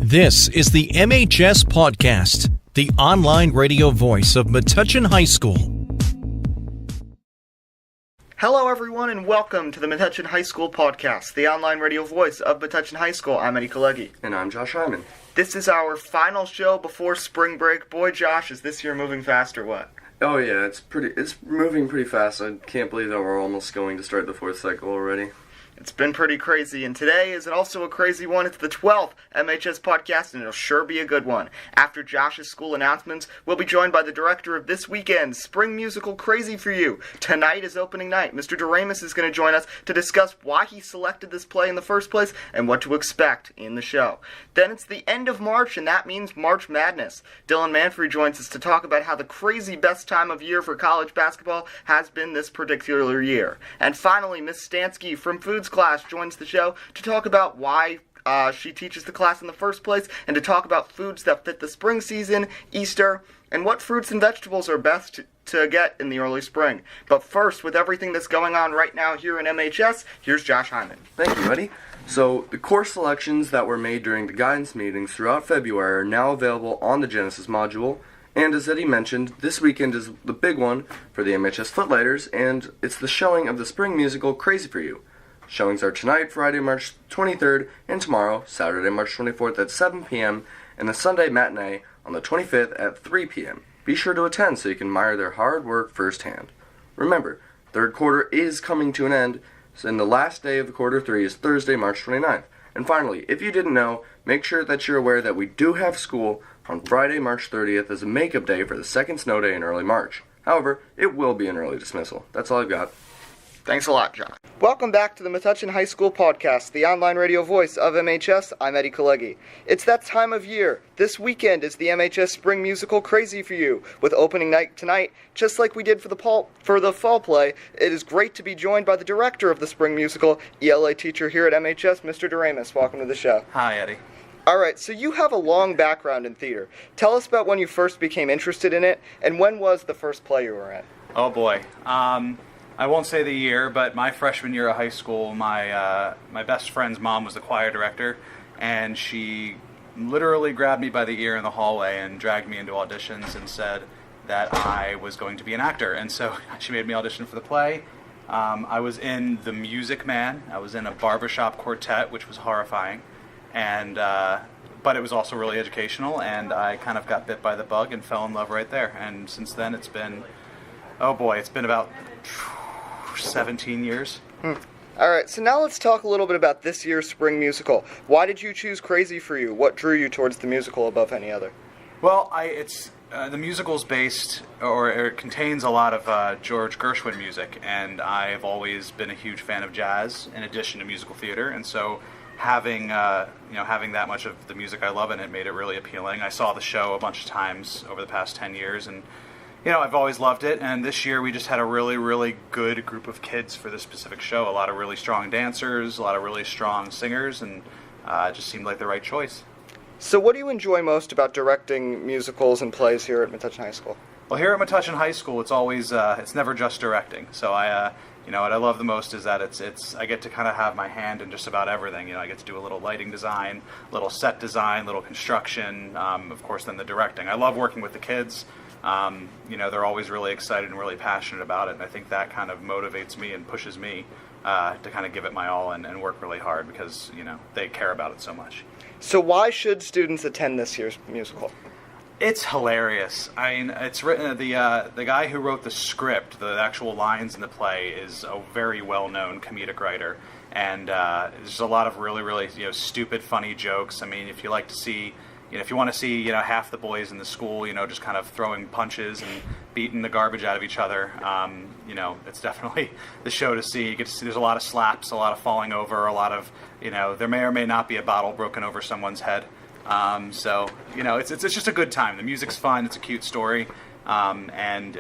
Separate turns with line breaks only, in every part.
This is the MHS Pawdcast, the online radio voice of Metuchen High School.
Hello everyone and welcome to the Metuchen High School Pawdcast, the online radio voice of Metuchen High School. I'm Kalegi.
And I'm Josh Hyman.
This is our final show before spring break. Boy, Josh, is this year moving fast or what?
Oh yeah, it's moving pretty fast. I can't believe that we're almost going to start the fourth cycle already.
It's been pretty crazy, and today is also a crazy one. It's the 12th MHS Pawdcast, and it'll sure be a good one. After Josh's school announcements, we'll be joined by the director of this weekend's spring musical Crazy for You. Tonight is opening night. Mr. Doremus is going to join us to discuss why he selected this play in the first place and what to expect in the show. Then it's the end of March, and that means March Madness. Dylan Manfre joins us to talk about how the crazy best time of year for college basketball has been this particular year. And finally, Miss Stanski from Foods class joins the show to talk about why she teaches the class in the first place and to talk about foods that fit the spring season, Easter, and what fruits and vegetables are best to get in the early spring. But first, with everything that's going on right now here in MHS, here's Josh Hyman.
Thank you, Eddie. So, the course selections that were made during the guidance meetings throughout February are now available on the Genesis module. And as Eddie mentioned, this weekend is the big one for the MHS Footlighters, and it's the showing of the spring musical Crazy for You. Showings are tonight, Friday, March 23rd, and tomorrow, Saturday, March 24th at 7 p.m., and the Sunday matinee on the 25th at 3 p.m. Be sure to attend so you can admire their hard work firsthand. Remember, third quarter is coming to an end, and the last day of the quarter 3 is Thursday, March 29th. And finally, if you didn't know, make sure that you're aware that we do have school on Friday, March 30th as a makeup day for the second snow day in early March. However, it will be an early dismissal. That's all I've got.
Thanks a lot, Josh. Welcome back to the Metuchen High School Pawdcast, the online radio voice of MHS. I'm Kalegi. It's that time of year. This weekend is the MHS Spring Musical Crazy for You, with opening night tonight. Just like we did for the fall play, it is great to be joined by the director of the Spring Musical, ELA teacher here at MHS, Mr. Doremus. Welcome to the show.
Hi, Eddie.
Alright, so you have a long background in theater. Tell us about when you first became interested in it, and when was the first play you were in?
Oh boy. I won't say the year, but my freshman year of high school, my best friend's mom was the choir director, and she literally grabbed me by the ear in the hallway and dragged me into auditions and said that I was going to be an actor. And so she made me audition for the play. I was in The Music Man. I was in a barbershop quartet, which was horrifying, and but it was also really educational, and I kind of got bit by the bug and fell in love right there. And since then, it's been about 17 years.
Alright, so now let's talk a little bit about this year's spring musical. Why did you choose Crazy for You? What drew you towards the musical above any other?
Well, the musical's based, or it contains a lot of George Gershwin music, and I've always been a huge fan of jazz in addition to musical theater, and so having that much of the music I love in it made it really appealing. I saw the show a bunch of times over the past 10 years, and I've always loved it, and this year we just had a really, really good group of kids for this specific show. A lot of really strong dancers, a lot of really strong singers, and it just seemed like the right choice.
So what do you enjoy most about directing musicals and plays here at Metuchen High School?
Well, here at Metuchen High School, it's always, it's never just directing. So what I love the most is that I get to kind of have my hand in just about everything. I get to do a little lighting design, little set design, little construction, of course then the directing. I love working with the kids. They're always really excited and really passionate about it, and I think that kind of motivates me and pushes me to kind of give it my all and work really hard because, they care about it so much.
So why should students attend this year's musical?
It's hilarious. I mean, it's written, the guy who wrote the script, the actual lines in the play, is a very well-known comedic writer, and there's a lot of really, really, stupid, funny jokes. I mean, if you like to see, if you want to see, half the boys in the school, just kind of throwing punches and beating the garbage out of each other, it's definitely the show to see. You get to see there's a lot of slaps, a lot of falling over, a lot of, there may or may not be a bottle broken over someone's head. It's just a good time. The music's fun. It's a cute story, it's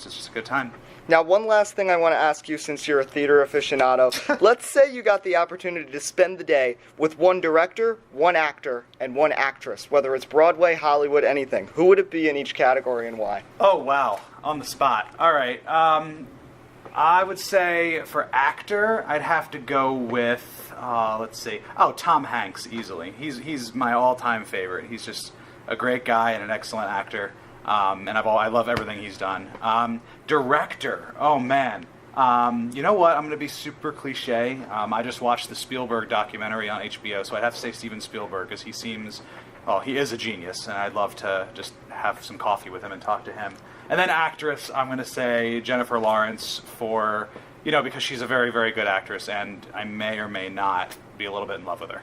just a good time.
Now, one last thing I want to ask you, since you're a theater aficionado. Let's say you got the opportunity to spend the day with one director, one actor, and one actress, whether it's Broadway, Hollywood, anything. Who would it be in each category and why?
Oh, wow. On the spot. All right. I would say for actor, I'd have to go with, let's see. Oh, Tom Hanks, easily. He's my all-time favorite. He's just a great guy and an excellent actor. And I love everything he's done. Director, oh man. You know what? I'm going to be super cliche. I just watched the Spielberg documentary on HBO, so I'd have to say Steven Spielberg, because he is a genius, and I'd love to just have some coffee with him and talk to him. And then actress, I'm going to say Jennifer Lawrence because she's a very, very good actress, and I may or may not be a little bit in love with her.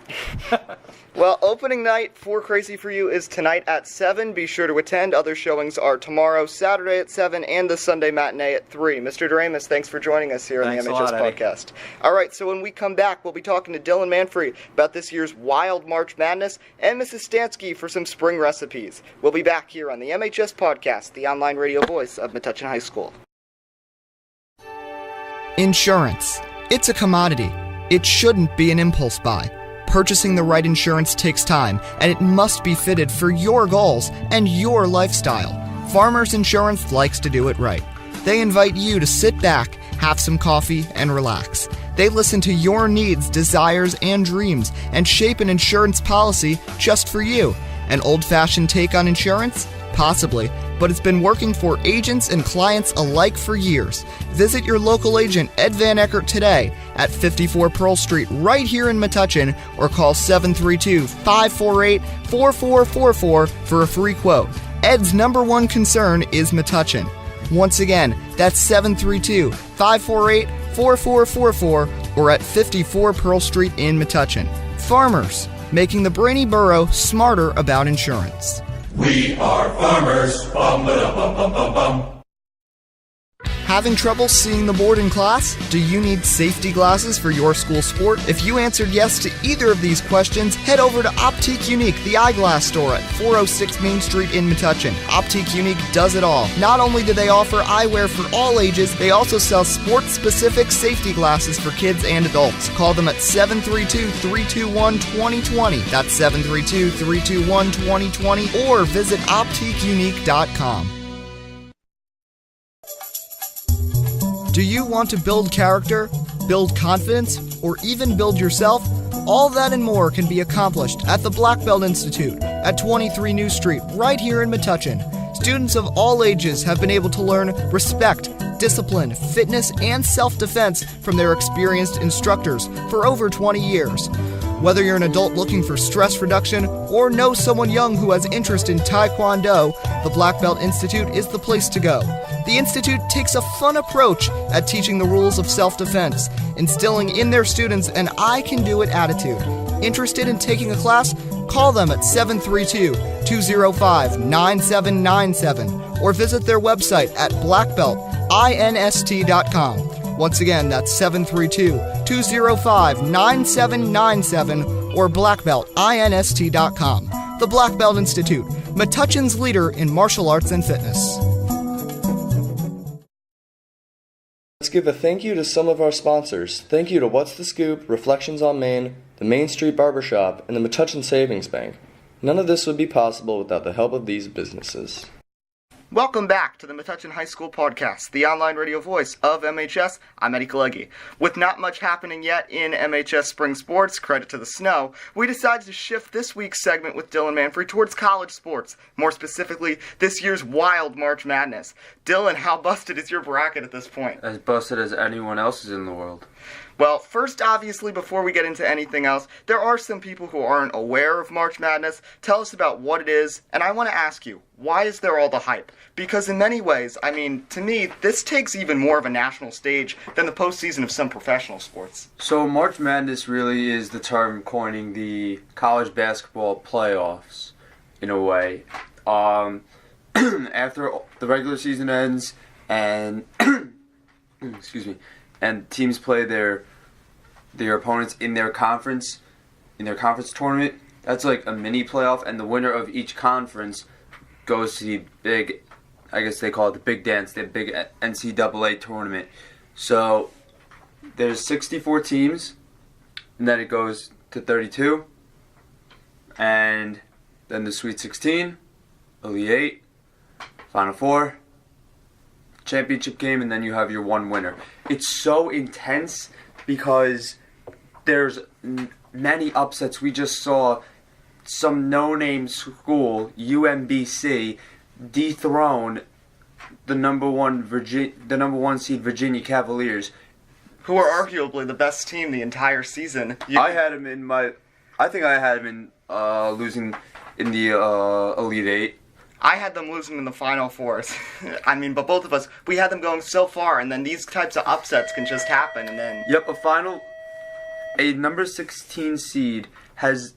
Well, opening night for Crazy For You is tonight at 7. Be sure to attend. Other showings are tomorrow, Saturday at 7, and the Sunday matinee at 3. Mr. Doremus, thanks for joining us here on the MHS Podcast. All right, so when we come back, we'll be talking to Dylan Manfre about this year's Wild March Madness and Mrs. Stanski for some spring recipes. We'll be back here on the MHS Podcast, the online radio voice of Metuchen High School.
Insurance. It's a commodity. It shouldn't be an impulse buy. Purchasing the right insurance takes time, and it must be fitted for your goals and your lifestyle. Farmers Insurance likes to do it right. They invite you to sit back, have some coffee, and relax. They listen to your needs, desires, and dreams, and shape an insurance policy just for you. An old-fashioned take on insurance? Possibly, but it's been working for agents and clients alike for years. Visit your local agent, Ed Van Eckert, today at 54 Pearl Street right here in Metuchen, or call 732-548-4444 for a free quote. Ed's number one concern is Metuchen. Once again, that's 732-548-4444 or at 54 Pearl Street in Metuchen. Farmers, making the Brainy Borough smarter about insurance.
We are farmers. Bum, ba-dum, bum, bum, bum, bum.
Having trouble seeing the board in class? Do you need safety glasses for your school sport? If you answered yes to either of these questions, head over to Optique Unique, the eyeglass store at 406 Main Street in Metuchen. Optique Unique does it all. Not only do they offer eyewear for all ages, they also sell sports-specific safety glasses for kids and adults. Call them at 732-321-2020. That's 732-321-2020, or visit OptiqueUnique.com. Do you want to build character, build confidence, or even build yourself? All that and more can be accomplished at the Black Belt Institute at 23 New Street, right here in Metuchen. Students of all ages have been able to learn respect, discipline, fitness, and self-defense from their experienced instructors for over 20 years. Whether you're an adult looking for stress reduction or know someone young who has interest in Taekwondo, the Black Belt Institute is the place to go. The Institute takes a fun approach at teaching the rules of self-defense, instilling in their students an I-can-do-it attitude. Interested in taking a class? Call them at 732-205-9797 or visit their website at blackbeltinst.com. Once again, that's 732-205-9797 or blackbeltinst.com. The Black Belt Institute, Metuchen's leader in martial arts and fitness.
Let's give a thank you to some of our sponsors. Thank you to What's the Scoop, Reflections on Main, the Main Street Barbershop, and the Metuchen Savings Bank. None of this would be possible without the help of these businesses.
Welcome back to the Metuchen High School Podcast, the online radio voice of MHS. I'm Eddie Kalegi. With not much happening yet in MHS Spring Sports, credit to the snow, we decided to shift this week's segment with Dylan Manfre towards college sports, more specifically, this year's Wild March Madness. Dylan, how busted is your bracket at this point?
As busted as anyone else's in the world.
Well, first, obviously, before we get into anything else, there are some people who aren't aware of March Madness. Tell us about what it is, and I want to ask you, why is there all the hype? Because in many ways, I mean, to me, this takes even more of a national stage than the postseason of some professional sports.
So March Madness really is the term coining the college basketball playoffs, in a way. After the regular season ends and and teams play their opponents in their conference tournament, that's like a mini playoff, and the winner of each conference goes to the big, I guess they call it the big dance, the big NCAA tournament. So there's 64 teams, and then it goes to 32, and then the Sweet 16, Elite 8, Final Four, championship game, and then you have your one winner. It's so intense because there's many upsets. We just saw some no-name school, UMBC, dethrone the number one seed Virginia Cavaliers,
who are arguably the best team the entire season.
I think I had him in losing in the Elite Eight.
I had them losing in the Final Fours. I mean, but both of us, we had them going so far, and then these types of upsets can just happen, and then...
Yep, a number 16 seed has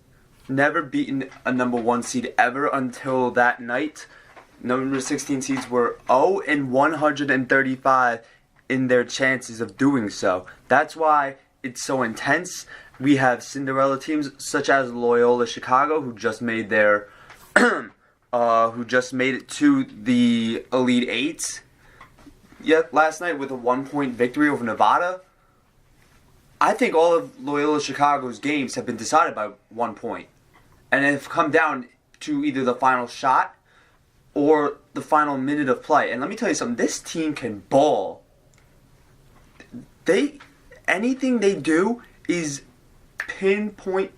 never beaten a number 1 seed ever until that night. Number 16 seeds were 0-135 in their chances of doing so. That's why it's so intense. We have Cinderella teams such as Loyola Chicago, who just made their... who just made it to the Elite Eight last night with a 1-point victory over Nevada. I think all of Loyola Chicago's games have been decided by 1 point. And have come down to either the final shot or the final minute of play. And let me tell you something, this team can ball. Anything they do is pinpoint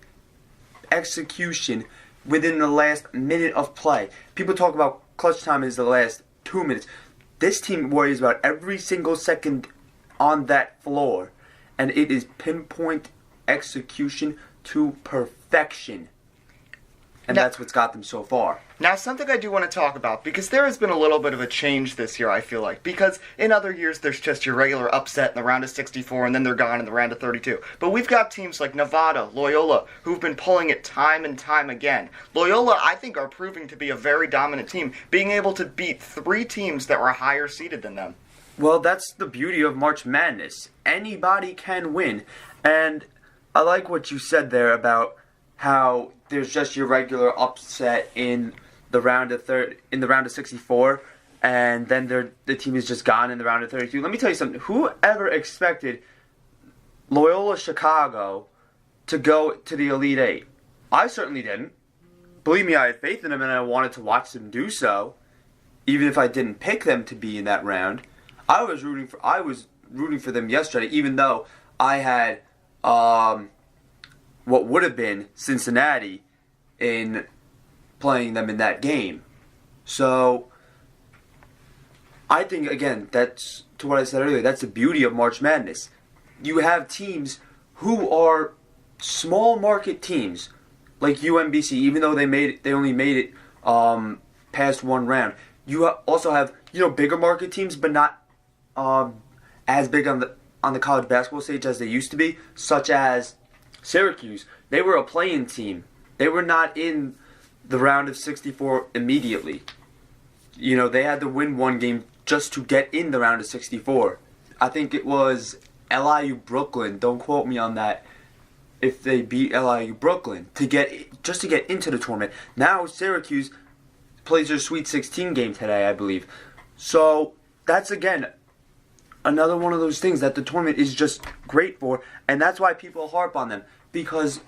execution within the last minute of play. People talk about clutch time is the last 2 minutes. This team worries about every single second on that floor. And it is pinpoint execution to perfection. And that's what's got them so far.
Now, something I do want to talk about, because there has been a little bit of a change this year, I feel like. Because in other years, there's just your regular upset in the round of 64, and then they're gone in the round of 32. But we've got teams like Nevada, Loyola, who've been pulling it time and time again. Loyola, I think, are proving to be a very dominant team, being able to beat 3 teams that were higher seeded than them.
Well, that's the beauty of March Madness. Anybody can win. And I like what you said there about how there's just your regular upset in the round of 64, and then the team is just gone in the round of 32. Let me tell you something. Whoever expected Loyola Chicago to go to the Elite Eight? I certainly didn't. Believe me, I had faith in them, and I wanted to watch them do so, even if I didn't pick them to be in that round. I was rooting for them yesterday, even though I had what would have been Cincinnati in playing them in that game. So I think, again, that's to what I said earlier, that's the beauty of March Madness. You have teams who are small market teams, like UMBC, even though they only made it past one round. You also have bigger market teams, but not as big on the college basketball stage as they used to be, such as Syracuse. They were a play-in team. They were not in the round of 64 immediately. They had to win one game just to get in the round of 64. I think it was LIU Brooklyn. Don't quote me on that. If they beat LIU Brooklyn to get into the tournament. Now Syracuse plays their Sweet 16 game today, I believe. So that's again another one of those things that the tournament is just great for, and that's why people harp on them, because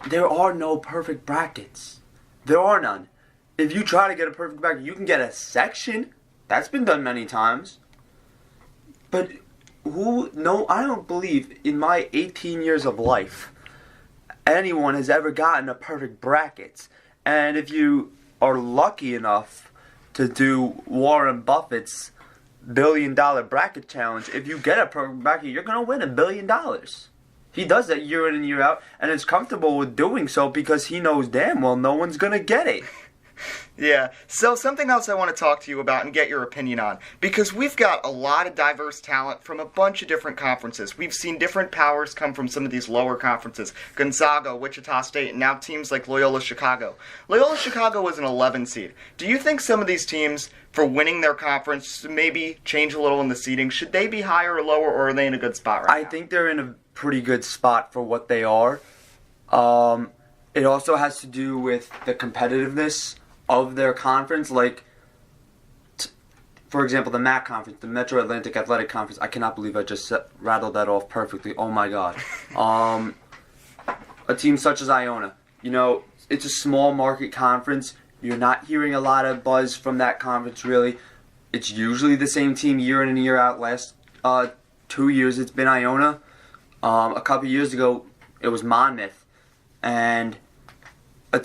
there are no perfect brackets. There are none. If you try to get a perfect bracket, you can get a section. That's been done many times. But I don't believe in my 18 years of life anyone has ever gotten a perfect bracket. And if you are lucky enough to do Warren Buffett's $1 billion bracket challenge, if you get a perfect bracket, you're going to win $1 billion. He does that year in and year out, and is comfortable with doing so because he knows damn well no one's going to get it.
Yeah, so something else I want to talk to you about and get your opinion on, because we've got a lot of diverse talent from a bunch of different conferences. We've seen different powers come from some of these lower conferences, Gonzaga, Wichita State, and now teams like Loyola Chicago. Loyola Chicago was an 11 seed. Do you think some of these teams, for winning their conference, maybe change a little in the seeding? Should they be higher or lower, or are they in a good spot right now?
I think they're in a pretty good spot for what they are. It also has to do with the competitiveness of their conference, like, for example, the MAC conference, the Metro Atlantic Athletic Conference. I cannot believe I just rattled that off perfectly. Oh my god. A team such as Iona, it's a small market conference. You're not hearing a lot of buzz from that conference, really. it's usually the same team year in and year out. Last 2 years it's been Iona. A couple years ago it was Monmouth. And a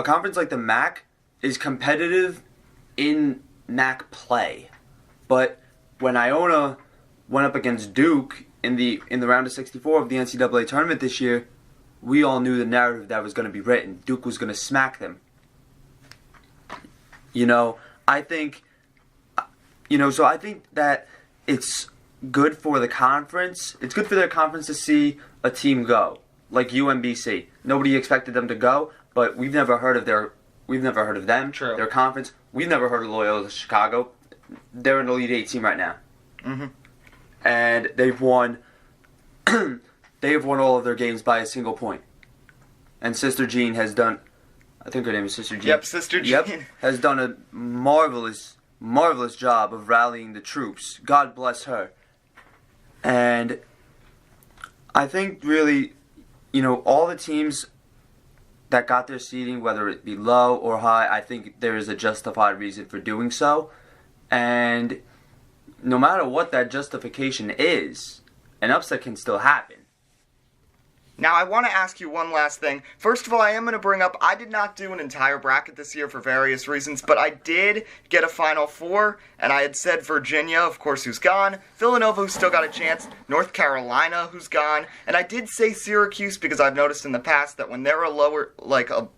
conference like the MAC is competitive in MAC play. But when Iona went up against Duke in the round of 64 of the NCAA tournament this year, we all knew the narrative that was going to be written. Duke was going to smack them. I think that it's good for the conference. It's good for their conference to see a team go, like UMBC. Nobody expected them to go, but we've never heard of them.
True.
Their conference. We've never heard of Loyola Chicago. They're an Elite Eight team right now.
Mm-hmm.
And they've won. They have won all of their games by a single point. And Sister Jean has done. I think her name is Sister Jean.
Yep, Sister Jean.
Yep, has done a marvelous job of rallying the troops. God bless her. And I think really, all the teams that got their seeding, whether it be low or high, I think there is a justified reason for doing so. And no matter what that justification is, an upset can still happen.
Now, I want to ask you one last thing. First of all, I am going to bring up, I did not do an entire bracket this year for various reasons, but I did get a Final Four, and I had said Virginia, of course, who's gone, Villanova, who's still got a chance, North Carolina, who's gone, and I did say Syracuse because I've noticed in the past that when they're a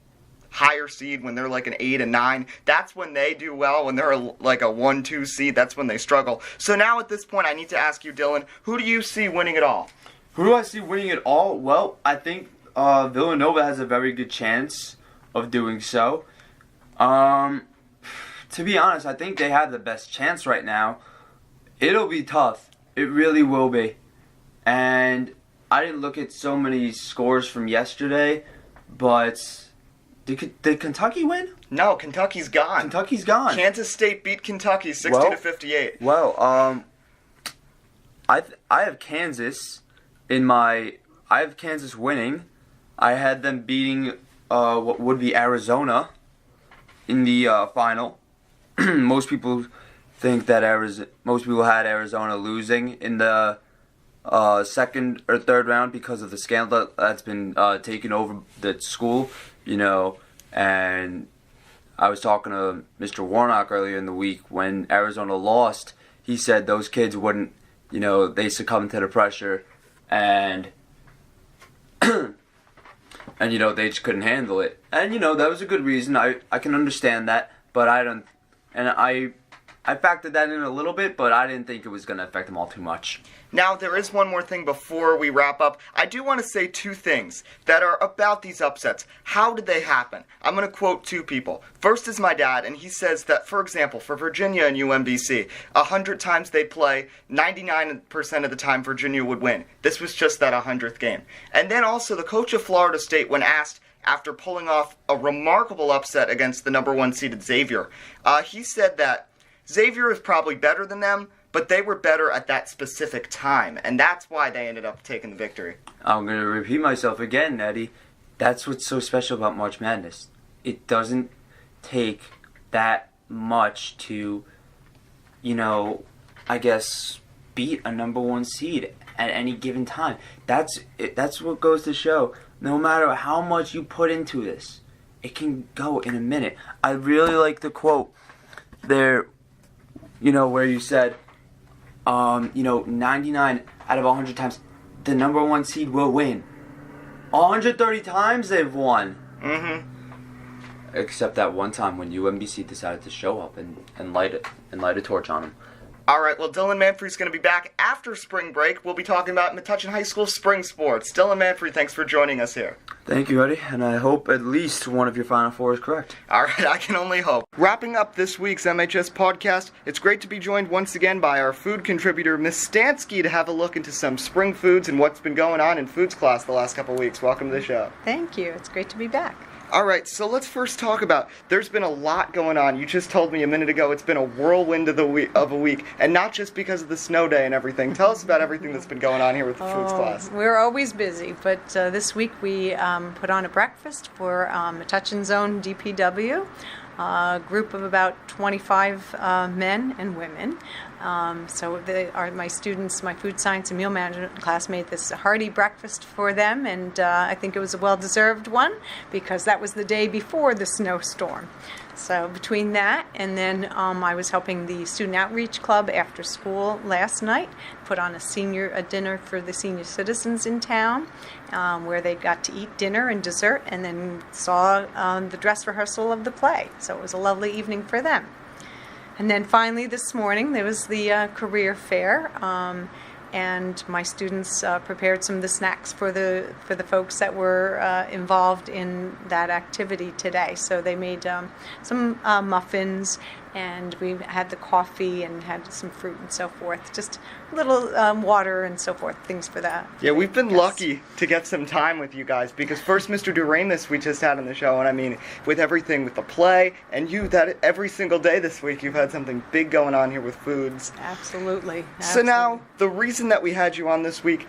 higher seed, when they're like an 8 and 9, that's when they do well. When they're like a 1-2 seed, that's when they struggle. So now at this point, I need to ask you, Dylan, who do you see winning it all?
Who do I see winning it all? Well, I think Villanova has a very good chance of doing so. To be honest, I think they have the best chance right now. It'll be tough. It really will be. And I didn't look at so many scores from yesterday, but did Kentucky win?
No, Kentucky's gone.
Kentucky's gone.
Kansas State beat Kentucky 60-58.
Well, I have Kansas I have Kansas winning. I had them beating what would be Arizona in the final. Most people think that most people had Arizona losing in the second or third round because of the scandal that's been taken over the school, and I was talking to Mr. Warnock earlier in the week when Arizona lost. He said those kids wouldn't, they succumbed to the pressure and they just couldn't handle it. And that was a good reason. I can understand that, but I factored that in a little bit, but I didn't think it was going to affect them all too much.
Now, there is one more thing before we wrap up. I do want to say two things that are about these upsets. How did they happen? I'm going to quote two people. First is my dad, and he says that, for example, for Virginia and UMBC, 100 times they'd play, 99% of the time Virginia would win. This was just that 100th game. And then also the coach of Florida State, when asked after pulling off a remarkable upset against the number 1 seeded Xavier, he said that Xavier is probably better than them, but they were better at that specific time, and that's why they ended up taking the victory.
I'm going to repeat myself again, Eddie. That's what's so special about March Madness. It doesn't take that much to, I guess, beat a number 1 seed at any given time. That's what goes to show. No matter how much you put into this, it can go in a minute. I really like the quote there, where you said, 99 out of 100 times, the number 1 seed will win. 130 times they've won.
Mm-hmm.
Except that one time when UMBC decided to show up and light a torch on them.
All right, well, Dylan Manfre is going to be back after spring break. We'll be talking about Metuchen High School spring sports. Dylan Manfre, thanks for joining us here.
Thank you, Eddie, and I hope at least one of your Final Four is correct.
All right, I can only hope. Wrapping up this week's MHS podcast, it's great to be joined once again by our food contributor, Miss Stanski, to have a look into some spring foods and what's been going on in foods class the last couple weeks. Welcome to the show.
Thank you. It's great to be back.
All right, so let's first talk about, there's been a lot going on. You just told me a minute ago it's been a whirlwind of a week, and not just because of the snow day and everything. Tell us about everything that's been going on here with the foods class.
We're always busy, but this week we put on a breakfast for Metuchen's own DPW. a group of about 25 men and women. So they are my students. My food science and meal management class made this hearty breakfast for them, and I think it was a well-deserved one because that was the day before the snowstorm. So between that and then I was helping the Student Outreach Club after school last night, put on a dinner for the senior citizens in town, where they got to eat dinner and dessert and then saw the dress rehearsal of the play. So it was a lovely evening for them. And then finally this morning there was the career fair, and my students prepared some of the snacks for the folks that were involved in that activity today. So they made some muffins, and we had the coffee and had some fruit and so forth. Just a little water and so forth, things for that.
Yeah, we've been lucky to get some time with you guys because first Mr. Doremus we just had on the show, and I mean, with everything with the play, and you, that every single day this week you've had something big going on here with foods.
Absolutely.
So now, the reason that we had you on this week,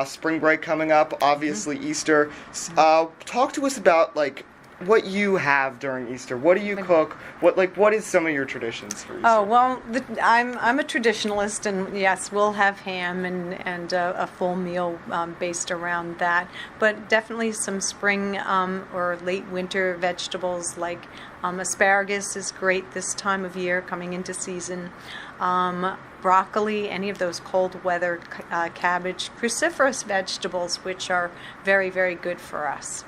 spring break coming up, obviously Easter, talk to us about, like, what you have during Easter. What do you cook? What is some of your traditions for Easter?
Oh, well, I'm a traditionalist, and yes, we'll have ham and a full meal based around that. But definitely some spring or late winter vegetables like asparagus is great this time of year, coming into season. Broccoli, any of those cold weather, cabbage, cruciferous vegetables, which are very, very good for us.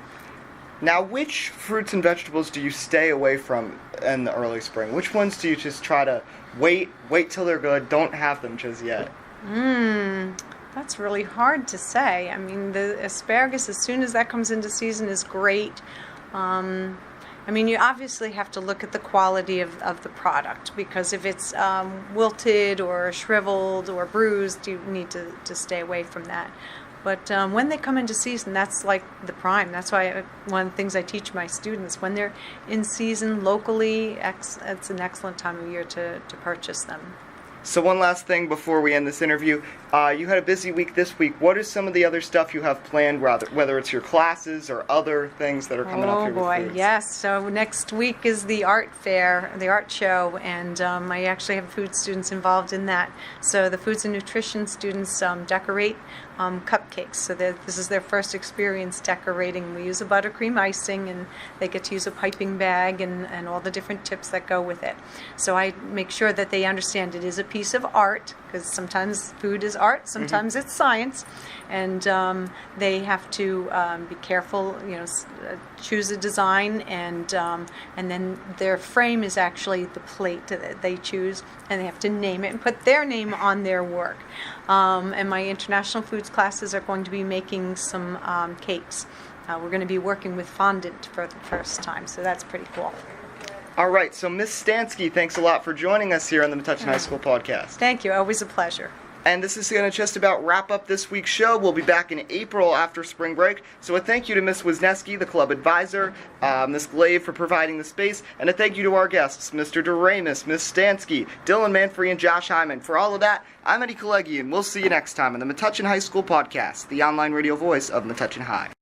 Now, which fruits and vegetables do you stay away from in the early spring? Which ones do you just try to wait till they're good, don't have them just yet?
That's really hard to say. I mean, the asparagus, as soon as that comes into season, is great. I mean, you obviously have to look at the quality of the product, because if it's wilted or shriveled or bruised, you need to stay away from that. But when they come into season, that's like the prime. That's why one of the things I teach my students, when they're in season locally, it's an excellent time of year to purchase them.
So one last thing before we end this interview. You had a busy week this week. What is some of the other stuff you have planned, whether it's your classes or other things that are coming up here with
boy,
foods?
yes. So next week is the art fair, the art show, and I actually have food students involved in that. So the foods and nutrition students decorate cupcakes. So this is their first experience decorating. We use a buttercream icing, and they get to use a piping bag and all the different tips that go with it. So I make sure that they understand it is a piece of art, because sometimes food is art, sometimes it's science, and they have to be careful, choose a design, and then their frame is actually the plate that they choose, and they have to name it and put their name on their work. And my international foods classes are going to be making some cakes. We're going to be working with fondant for the first time, so that's pretty cool.
All right, so Miss Stanski, thanks a lot for joining us here on the Metuchen High School Podcast.
Thank you. Always a pleasure.
And this is going to just about wrap up this week's show. We'll be back in April after spring break. So a thank you to Miss Wisniewski, the club advisor, Miss Glave for providing the space, and a thank you to our guests, Mr. Doremus, Miss Stanski, Dylan Manfre, and Josh Hyman. For all of that, I'm Eddie Kalegi, and we'll see you next time on the Metuchen High School Podcast, the online radio voice of Metuchen High.